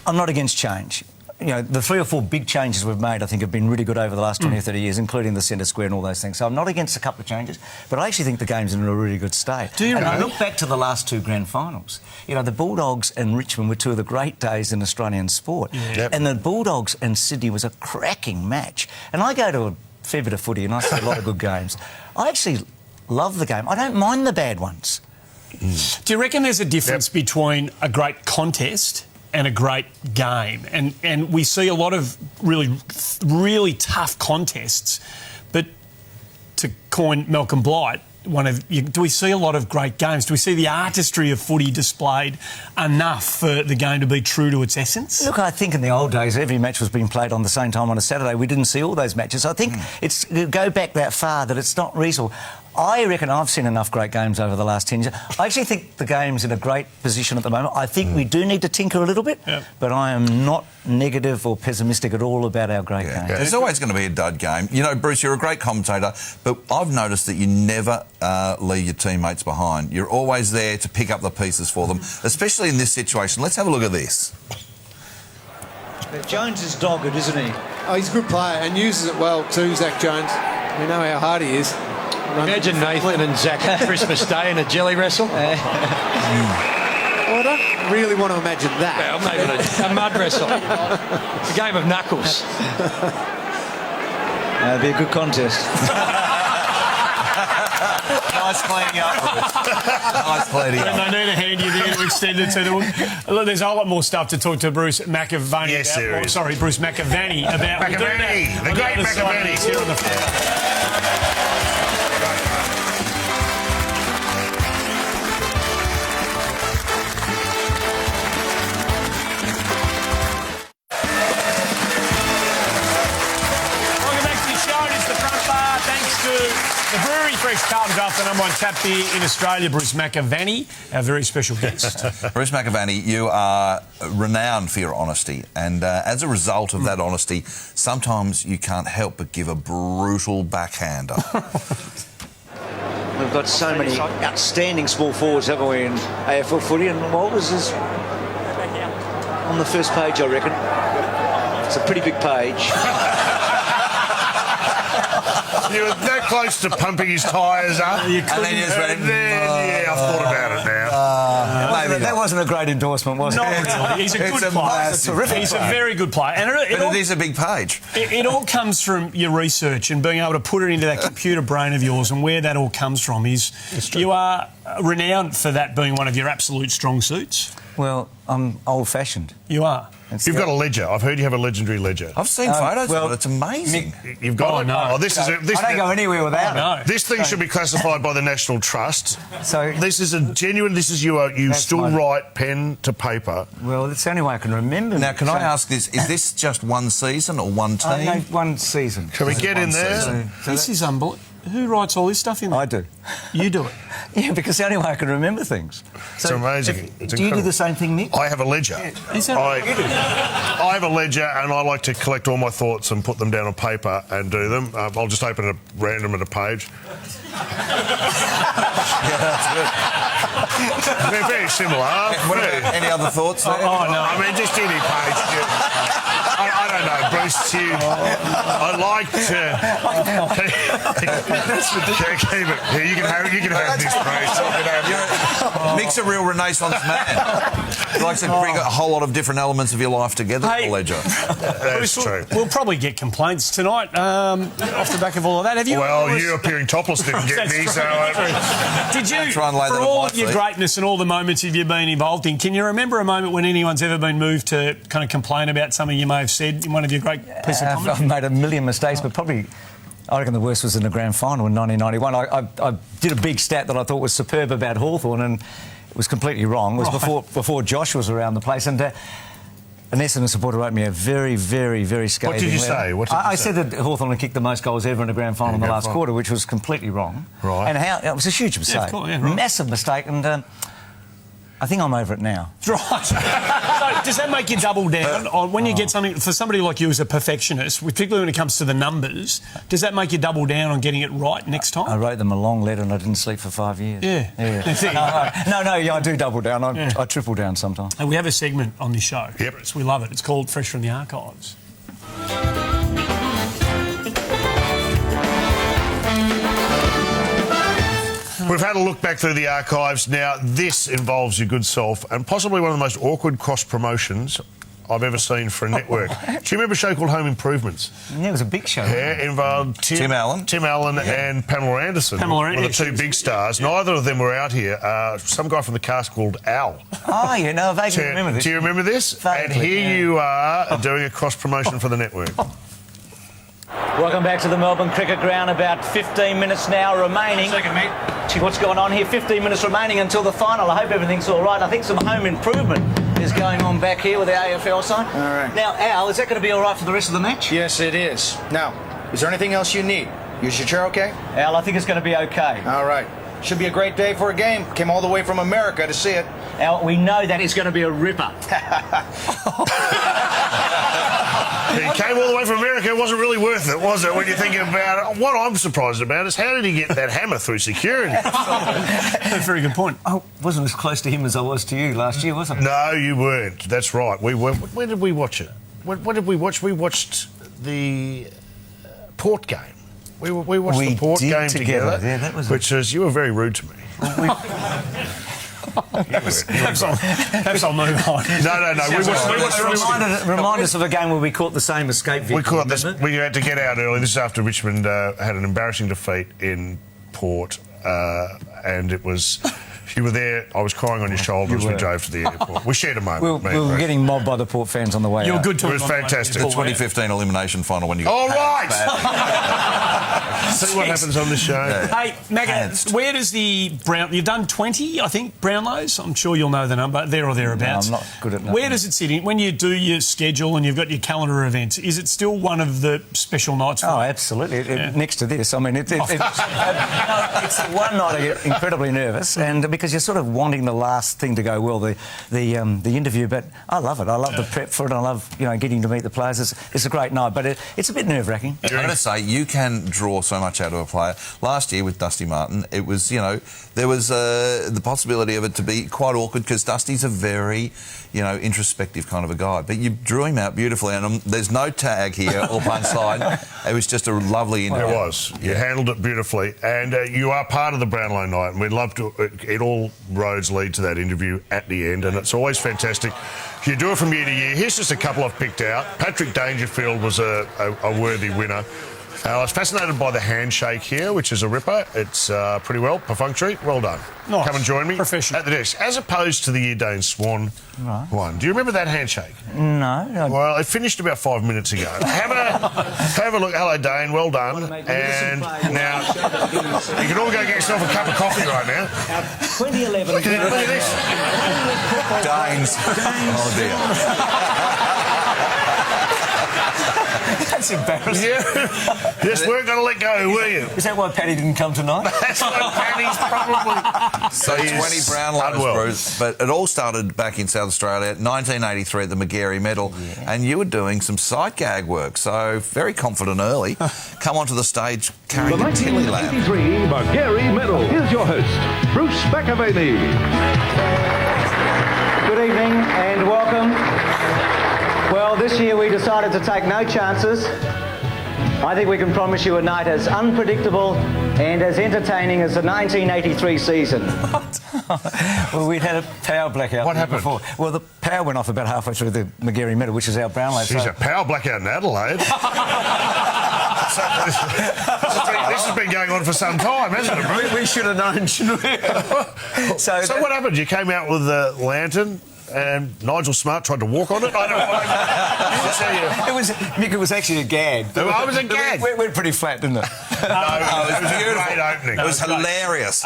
I'm not against change. You know, the 3 or 4 big changes we've made, I think, have been really good over the last 20 or 30 years, including the centre square and all those things. So I'm not against a couple of changes, but I actually think the game's in a really good state. Do you and know? I look back to the last 2 grand finals. You know, the Bulldogs and Richmond were 2 of the great days in Australian sport. Yeah. Yep. And the Bulldogs and Sydney was a cracking match. And I go to a fair bit of footy and I see a lot of good games. I actually love the game. I don't mind the bad ones. Do you reckon there's a difference between a great contest and a great game? And we see a lot of really tough contests, but to coin Malcolm Blight, do we see a lot of great games? Do we see the artistry of footy displayed enough for the game to be true to its essence? Look, I think in the old days every match was being played on the same time on a Saturday. We didn't see all those matches. I think it's go back that far that it's not reasonable. I reckon I've seen enough great games over the last 10 years. I actually think the game's in a great position at the moment. I think we do need to tinker a little bit, but I am not negative or pessimistic at all about our great game. There's always going to be a dud game. You know, Bruce, you're a great commentator, but I've noticed that you never leave your teammates behind. You're always there to pick up the pieces for them, especially in this situation. Let's have a look at this. Jones is dogged, isn't he? Oh, he's a good player and uses it well too, Zach Jones. We know how hard he is. Imagine Nathan and Zach on Christmas Day in a jelly wrestle. Well, I don't really want to imagine that. Well, maybe a mud wrestle. A game of knuckles. It'd be a good contest. Nice cleaning up, Bruce. Nice cleaning up. And they need a hand you there to extend it to them. Look, there's a whole lot more stuff to talk to Bruce McAvaney Yes, about. there is. Sorry, Bruce McAvaney about. McAvaney, the great McAvaney. Here on the floor. The Brewery Fresh Carlton Draft, the #1 tap beer in Australia, Bruce McAvaney, our very special guest. Bruce McAvaney, you are renowned for your honesty, and as a result of that honesty, sometimes you can't help but give a brutal backhander. We've got so many outstanding small forwards, haven't we, in AFL footy? And Walters is on the first page, I reckon. It's a pretty big page. You were that close to pumping his tyres up. And then you just went, yeah, I've thought about it now. That wasn't a great endorsement, was it? Not really. He's a good player. He's a very good player. And it is a big page. It all comes from your research and being able to put it into that computer brain of yours, and where that all comes from is you are renowned for that being one of your absolute strong suits. Well, I'm old-fashioned. You are. You've got a ledger. I've heard you have a legendary ledger. I've seen photos of it. It's amazing. You've got it? No. Oh, this is it. I don't go anywhere without it. No. This thing should be classified by the National Trust. So this is a genuine. This is you still write pen to paper. Well, it's the only way I can remember. Now, can I ask this? Is this just one season or one team? No, one season. Can we get in there? So this is unbelievable. Who writes all this stuff in there? I do. You do it? Yeah, because the only way I can remember things. It's amazing. It's do you do the same thing, Nick? I have a ledger. Is that I have a ledger, and I like to collect all my thoughts and put them down on paper and do them. I'll just open it random at a page. Yeah, that's good. They're very similar. Any other thoughts there? Oh, no. I mean, just any page. I don't know, Bruce. I like to keep it. Yeah, you can have this, Bruce. Mick's a real Renaissance man. He likes to bring a whole lot of different elements of your life together in the ledger. That's true. We'll probably get complaints tonight off the back of all of that. Have you? Well, you appearing topless didn't get me, so... Did you, try and lay for that all at of your my feet. greatness and all the moments you've been involved in, can you remember a moment when anyone's ever been moved to kind of complain about something you may have said in one of your great pieces of commentary? I've made a million mistakes, but probably... I reckon the worst was in the grand final in 1991. I did a big stat that I thought was superb about Hawthorn, and it was completely wrong. It was before Josh was around the place, and an Essendon supporter wrote me a very, very, very scathing What did you letter. say? What did you I say? said that Hawthorn had kicked the most goals ever in a grand final in the last quarter, which was completely wrong. Right. And it was a huge mistake. Yeah, right. Massive mistake, and... I think I'm over it now. Right. So does that make you double down on when you get something, for somebody like you as a perfectionist, particularly when it comes to the numbers, does that make you double down on getting it right next time? I wrote them a long letter and I didn't sleep for 5 years. Yeah. Yeah, I do double down. I triple down sometimes. And we have a segment on this show. Yep. We love it. It's called Fresh from the Archives. We've had a look back through the archives. Now, this involves your good self and possibly one of the most awkward cross-promotions I've ever seen for a network. Do you remember a show called Home Improvements? Yeah, it was a big show. Yeah, it involved Tim Allen and Pamela Anderson were the two big stars. Neither of them were out here. Some guy from the cast called Al. Oh, yeah, no, I vaguely remember this. Do you remember this? Vaguely, and here you are doing a cross-promotion for the network. Welcome back to the Melbourne Cricket Ground. About 15 minutes now remaining. Second, mate. See what's going on here. 15 minutes remaining until the final. I hope everything's all right. I think some home improvement is going on back here with the AFL side. All right. Now, Al, is that going to be all right for the rest of the match? Yes, it is. Now, is there anything else you need? Is your chair okay? Al, I think it's going to be okay. All right. Should be a great day for a game. Came all the way from America to see it. Al, we know that it's going to be a ripper. He came all the way from America. It wasn't really worth it, was it, when you think about it? What I'm surprised about is how did he get that hammer through security? Very good point. I wasn't as close to him as I was to you last year, was I? No, you weren't. That's right. We weren't. When did we watch it? What did we watch? We watched the Port game. We watched the Port game together. Yeah, that was which is, you were very rude to me. Perhaps I'll move on. No. Remind us of a game where we caught the same escape victim. We caught this. We had to get out early. This is after Richmond had an embarrassing defeat in Port, and it was. You were there. I was crying on your shoulder as we drove to the airport. We shared a moment. We were getting mobbed by the Port fans on the way. You were out. good to It was fantastic. The 2015 elimination final when you got all right. See what happens on the show. Yeah. Hey, Magga, where does the Brown... You've done 20, I think, Brownlows. I'm sure you'll know the number, there or thereabouts. No, I'm not good at that. Where does it sit in? When you do your schedule and you've got your calendar events, is it still one of the special nights? Oh, absolutely. Next to this. I mean, it's one night I get incredibly nervous, and because you're sort of wanting the last thing to go well, the interview, but I love it. I love the prep for it. I love, getting to meet the players. It's a great night, but it's a bit nerve-wracking. I've got to say, you can draw so much out of a player. Last year with Dusty Martin, it was, there was the possibility of it to be quite awkward because Dusty's a very, introspective kind of a guy. But you drew him out beautifully, and there's no tag here or punchline. It was just a lovely interview. It was. You handled it beautifully, and you are part of the Brownlow night, and we'd love to. All roads lead to that interview at the end, and it's always fantastic. You do it from year to year. Here's just a couple I've picked out. Patrick Dangerfield was a worthy winner. I was fascinated by the handshake here, which is a ripper. It's pretty well perfunctory. Well done. Nice. Come and join me Professional. at the desk. As opposed to the year Dane Swan one. Do you remember that handshake? No. Well, it finished about 5 minutes ago. Have a look. Hello, Dane. Well done. And now you can all go get yourself a cup of coffee right now. 2011. Look at this. Danes. Oh, dear. That's embarrassing. Yeah. Just weren't going to let go, were you? Is that why Paddy didn't come tonight? That's why Paddy's probably... So 20 Brownlows, Bruce. But it all started back in South Australia, 1983 at the McGarry Medal, and you were doing some sight gag work, so very confident early. Come onto the stage carrying the Tilly lamp. 1983 McGarry Medal. Here's your host, Bruce McAvaney. Good evening and welcome. Well, this year we decided to take no chances. I think we can promise you a night as unpredictable and as entertaining as the 1983 season. Well, we'd had a power blackout. What happened? Before. Well, the power went off about halfway through the McGarry Medal, which is our Brownlow. She's a power blackout in Adelaide. This has been going on for some time, hasn't it, Bruce? We should have known, shouldn't we? So what happened? You came out with the lantern and Nigel Smart tried to walk on it? I don't know. Mick, it was actually a gag. Oh, it was a gag? It went pretty flat, didn't it? No, it was a great opening. It was hilarious.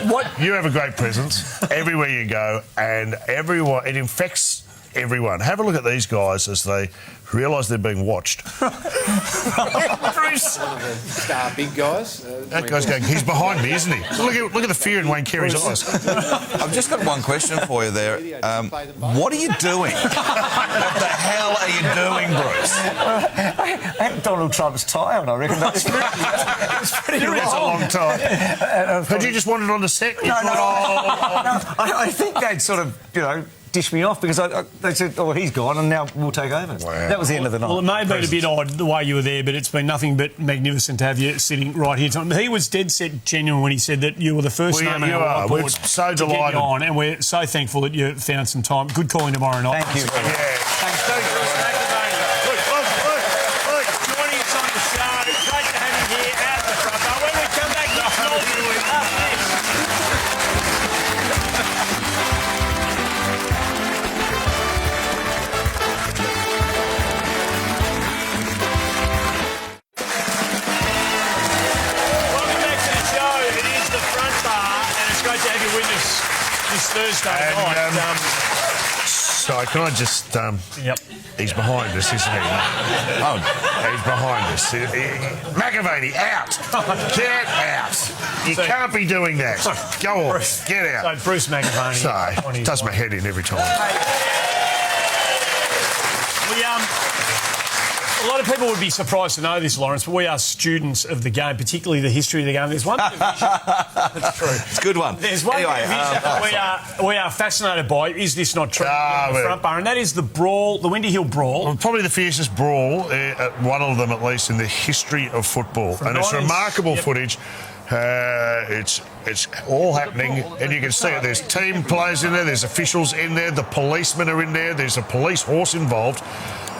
What? You have a great presence everywhere you go, and everyone, it infects everyone. Have a look at these guys as they realise they're being watched. Bruce. Star big guys. That guy's going, he's behind me, isn't he? Look at the fear in Wayne Carey's eyes. I've just got one question for you there. What are you doing? What the hell are you doing, Bruce? I had Donald Trump's tie on, I reckon. That's pretty It's a long time. Had you just wandered on the set? No, I think they'd sort of, dish me off because they said, oh, he's gone and now we'll take over. Wow. That was the end of the night. Well, it may have been a bit odd the way you were there, but it's been nothing but magnificent to have you sitting right here. He was dead set genuine when he said that you were the first name on our We're whiteboard so to get delighted. you on, and we're so thankful that you found some time. Good calling tomorrow night. Thank you. Thanks, joining us on the show. Great to have you here at the front bar. When we come back, Nick Nolte after this. Great to have you with us this Thursday night. So can I just... Yep. He's behind us, isn't he? Oh, he's behind us. McAvaney, out! Get out! You can't be doing that. Go on, get out. So Bruce McAvaney. So, does my head in every time. A lot of people would be surprised to know this, Lawrence, but we are students of the game, particularly the history of the game. There's one division. That's true. It's a good one. There's one division we are fascinated by. Is this not true? The front bar, and that is the brawl, the Windy Hill Brawl. Well, probably the fiercest brawl, one of them at least, in the history of football. And it's remarkable footage. It's all happening, and you can see it. There's team players in there, there's officials in there, the policemen are in there, there's a police horse involved.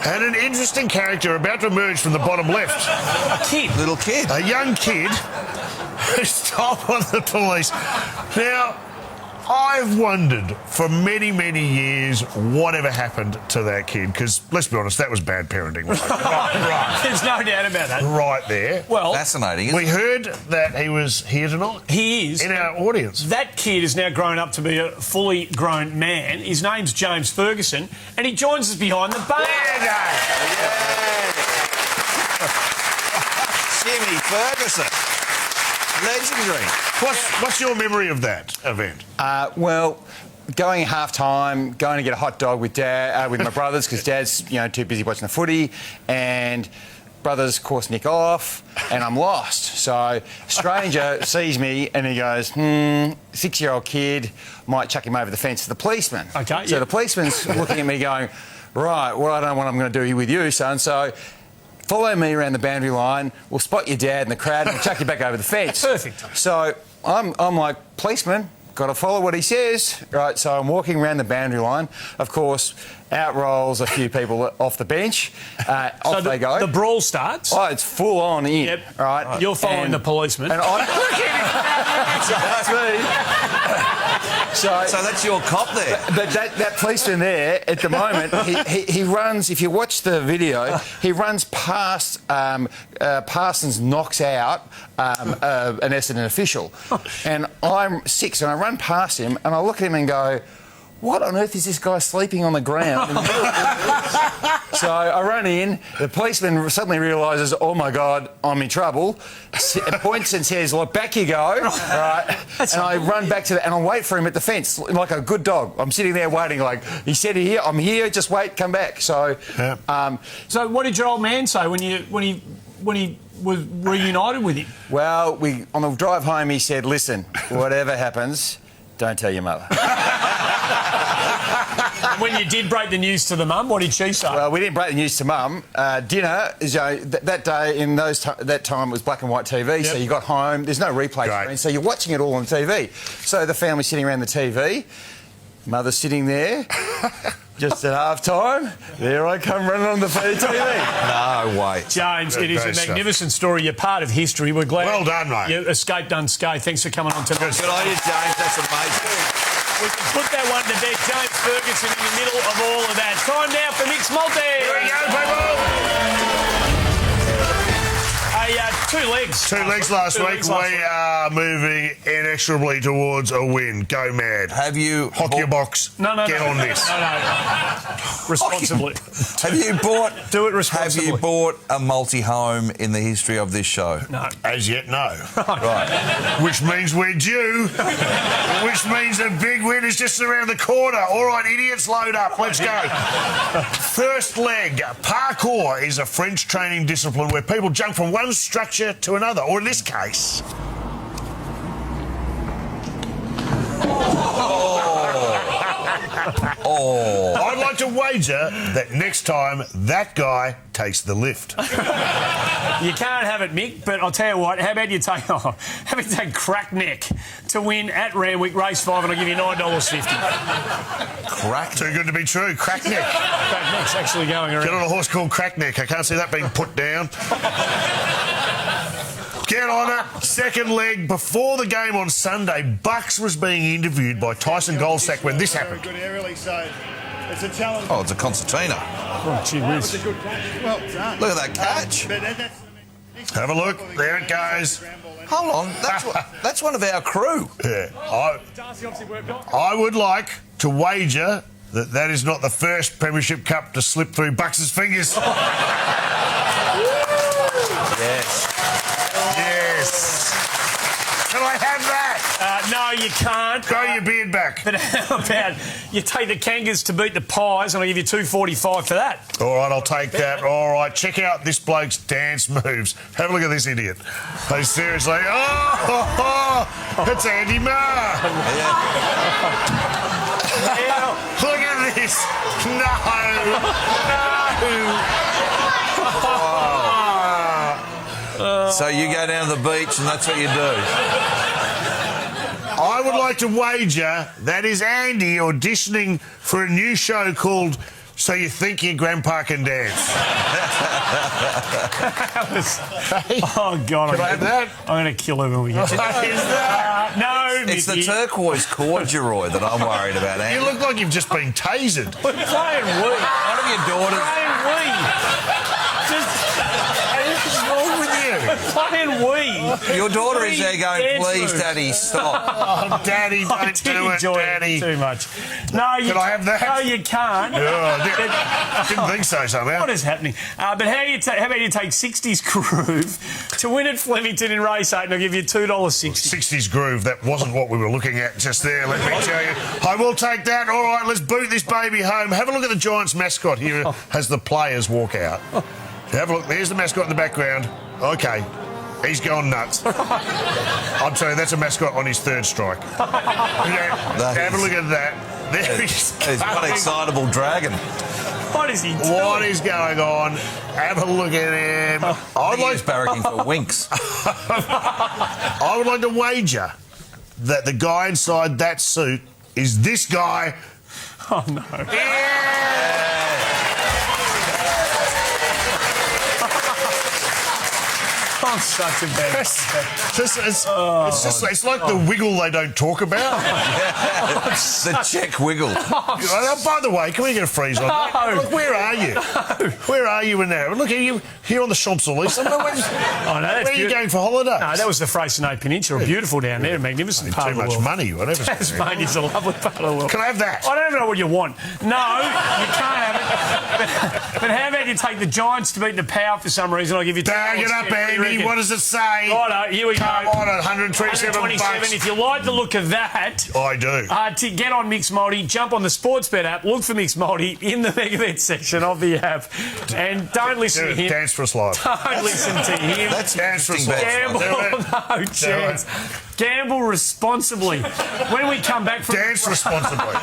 And an interesting character about to emerge from the bottom left. A kid. Little kid. A young kid who's told on the police. Now, I've wondered for many, many years whatever happened to that kid, because, let's be honest, that was bad parenting. Right. There's no doubt about that. Right there. Well, fascinating. We heard that he was here tonight. He is. In our audience. That kid is now grown up to be a fully grown man. His name's James Ferguson, and he joins us behind the bar. Jimmy Ferguson. Legendary. What's your memory of that event? Well, going at half-time, going to get a hot dog with Dad, with my brothers, because Dad's too busy watching the footy, and brothers, of course, nick off, and I'm lost. So a stranger sees me and he goes, 6-year-old kid, might chuck him over the fence to the policeman. Okay. So the policeman's looking at me going, right, well, I don't know what I'm going to do here with you, son. So follow me around the boundary line. We'll spot your dad in the crowd and we'll chuck you back over the fence. Perfect. So I'm like, policeman, got to follow what he says. Right, so I'm walking around the boundary line. Of course, out rolls a few people off the bench. Off they go. The brawl starts. Oh, it's full on in. Yep. Right. You're following the policeman. And that's me. So that's your cop there. But that policeman there, at the moment, he runs, if you watch the video, he runs past, Parsons knocks out an Essendon official. And I'm 6, and I run past him, and I look at him and go, what on earth is this guy sleeping on the ground? So I run in, the policeman suddenly realises, oh my God, I'm in trouble, points and says, look, back you go, right? And I run back to and I wait for him at the fence like a good dog. I'm sitting there waiting, like, he said here, I'm here, just wait, come back. So, so what did your old man say when he was reunited with him? Well, on the drive home, he said, listen, whatever happens, don't tell your mother. When you did break the news to the mum, what did she say? Well, we didn't break the news to mum. Dinner, that day, in that time, it was black and white TV, so you got home, there's no replay screen, so you're watching it all on TV. So the family's sitting around the TV, mother's sitting there, just at half-time, there I come running on the TV. No way. James, it is a magnificent story. You're part of history. We're glad well done, mate. You escaped unscathed. Thanks for coming on tonight. Good idea, James. That's amazing. We can put that one to bed. James Ferguson in the middle of all of that. Time now for Mixed Multi. Here we go, people. Two legs. 2 legs last 2 week. legs last We week. are moving inexorably towards a win. Go mad. Have you... Hock your box. No. Get on this. No. Responsibly. Have you bought... Do it Have responsibly. you bought a multi-home in the history of this show? No. As yet, no. Right. Which means we're due. Which means a big win is just around the corner. All right, idiots, load up. Let's go. First leg. Parkour is a French training discipline where people jump from one structure to another, or in this case... I'd like to wager that next time that guy takes the lift. You can't have it, Mick, but I'll tell you what, how about you take Crack Neck to win at Randwick Race 5 and I'll give you $9.50. Crack? Too good to be true. Crack Neck. Crack Neck's actually going around. Get on a horse called Crack Neck. I can't see that being put down. Get on it. Second leg. Before the game on Sunday, Bucks was being interviewed by Tyson Goldsack when this happened. Good early, so it's a challenge. Oh, it's a concertina. Oh, gee whiz. Well done. Look at that catch. Have a look. There it goes. Hold on. That's one of our crew. Yeah. I would like to wager that that is not the first Premiership Cup to slip through Bucks' fingers. Yes. Yes. Can I have that? No, you can't. Grow your beard back. But how about you take the Kangas to beat the Pies and I'll give you $2.45 for that. All right, I'll take that. All right, check out this bloke's dance moves. Have a look at this idiot. Hey, seriously. Oh, it's Andy Marr. Look at this. No. So you go down to the beach and that's what you do. I would like to wager that is Andy auditioning for a new show called So You Think Your Grandpa Can Dance. Oh, God. Can I have that? I'm going to kill him when we get to What is that? No, It's the Mickey. turquoise corduroy that I'm worried about, Andy. You look like you've just been tasered. We're playing Wii. One of your daughters... Playing Wii. What's wrong with you? Playing Wii. Your daughter is there going, Dance please, moves. Daddy, stop. Oh, Daddy, I don't did do it, enjoy Daddy. it too much. No, you Can I have that? No, you can't. I didn't think so somehow. What is happening? But how about you take 60s Groove to win at Flemington in race 8 and I'll give you $2.60. 60s Groove, that wasn't what we were looking at just there, let me tell you. I will take that. All right, let's boot this baby home. Have a look at the Giants mascot here as the players walk out. Have a look. There's the mascot in the background. OK. He's gone nuts. I'm sorry, that's a mascot on his third strike. Have a look at that. There he's He's one excitable dragon. What is he doing? What is going on? Have a look at him. I'd He's barracking for winks. I would like to wager that the guy inside that suit is this guy. Oh, no. I'm such a bad... It's like the wiggle they don't talk about. The Czech wiggle. Oh, by the way, can we get a freeze on that? No. Look, where are you? Where are you in there? Look, are you here on the Champs-Elysees? Oh, no, that's where are you going for holidays? No, that was the Freycinet Peninsula. Beautiful down there. Magnificent part of the Too much world. money, whatever. Tasmania's a lovely part of the world. Can I have that? I don't know what you want. No, you can't have it. But how about you take the Giants to beat the Power for some reason? I'll give you... Bag it up, Andy. What does it say? Righto, here we Come go. on, $127. If you like the look of that... I do. To get on Mixed Multi, jump on the Sportsbet app, look for Mixed Multi in the Megabet section of the app, and don't listen to him. Dance for us live. Don't listen to him. That's Dance for us interesting live. Gamble, no chance. Gamble responsibly. When we come back from... Dance responsibly.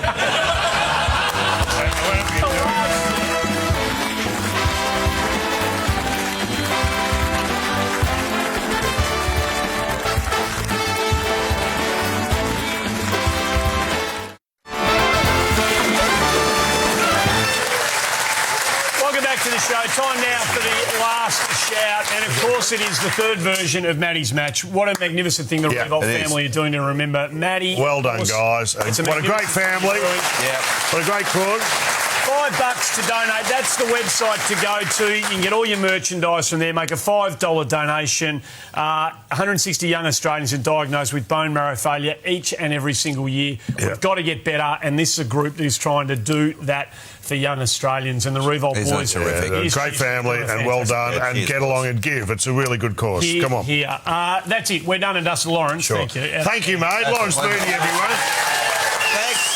Welcome back to the show. Time now for the last shout. And, of course, it is the third version of Maddie's match. What a magnificent thing the Revolt family are doing to remember Maddie. Well done, guys. What a great family. Yeah. What a great crew. $5 to donate. That's the website to go to. You can get all your merchandise from there. Make a $5 donation. 160 young Australians are diagnosed with bone marrow failure each and every single year. We've got to get better, and this is a group who's trying to do that for young Australians. And the Revolt Boys, great family, and well done. And get along and give. It's a really good cause. Come on. That's it. We're done and dusted, Lawrence. Sure. Thank you. Thank you, mate. Lawrence Mooney, everyone.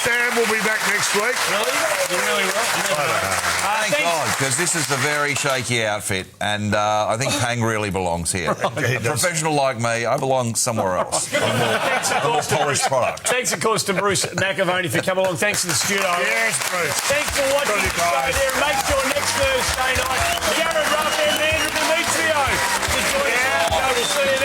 Stan will be back next week. You really will. Thank God, because this is a very shaky outfit, and I think Pang really belongs here. A professional like me, I belong somewhere else. Thanks, of course, a polished product. Thanks, of course, to Bruce McAvaney for coming along. Thanks to the studio. Yes, Bruce. Thanks for watching the show there. And make sure next Thursday night, Jared Ruff and Andrew Demetrio to join us. We'll see you.